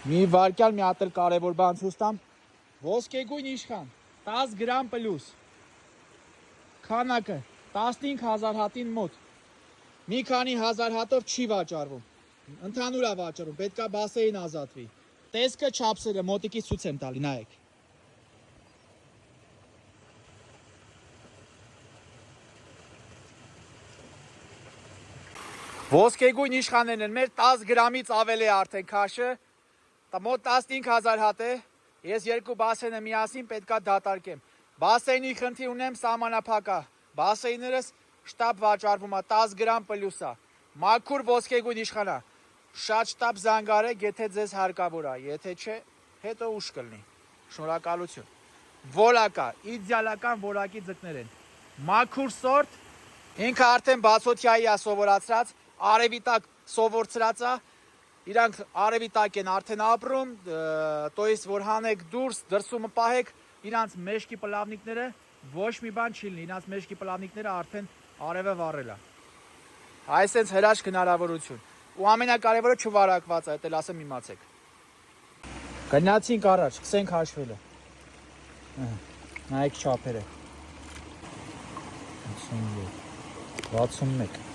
Մի վարկյալ մի հատ էլ կարևոր բան ցույց տամ։ Ոսկեգույն իշխան 10 գրամ պլյուս։ Քանակը 15000 հատին մոտ։ Մի քանի հազար հատով չի վաճառվում։ Ընդհանուր է վաճառում, պետքա բասեին ազատվի։ Տեսքը չափսերը մոտիկից ցույց եմ տալի, նայեք։ Ոսկեգույն իշխաններն են, մեր 10 գրամից ավելի արդեն քաշը, մոտ 15000 հատ է, ես երկու բասենը միասին պետքա դատարկեմ։ Բասեյնի խնդիր ունեմ սահմանափակա, բասեյներս շտապ վաճառվում է 10 գրամ պլյուսա, մաքուր ոսկեգույն իշխանա, շատ շտապ զանգարեք, եթե ձեզ հարկավոր է, եթե չէ, հետո ուշ կլինի, շնորհակալություն։ Որակա, իդեալական որակի ձկներ են, մաքուր սորտ, ինքը արդեն բացօթյայի է սովորացրած, արևի տակ սովորցրած է, իրանք արևի տակ են արդեն ապրում, то есть որ հանեք դուրս, դրսումը պահեք, իրանց մեջքի պլավնիկները ոչ մի բան չի լինի, իրանց մեջքի պլավնիկները արդեն արևը վառել է։ Այսպես հրաշք հնարավորություն։ Ու ամենակարևորը չվարակված է, դա ասեմ իմացեք։ Գնացինք առաջ, սկսենք հաշվելը։ Նայեք չափերը։ 62, 61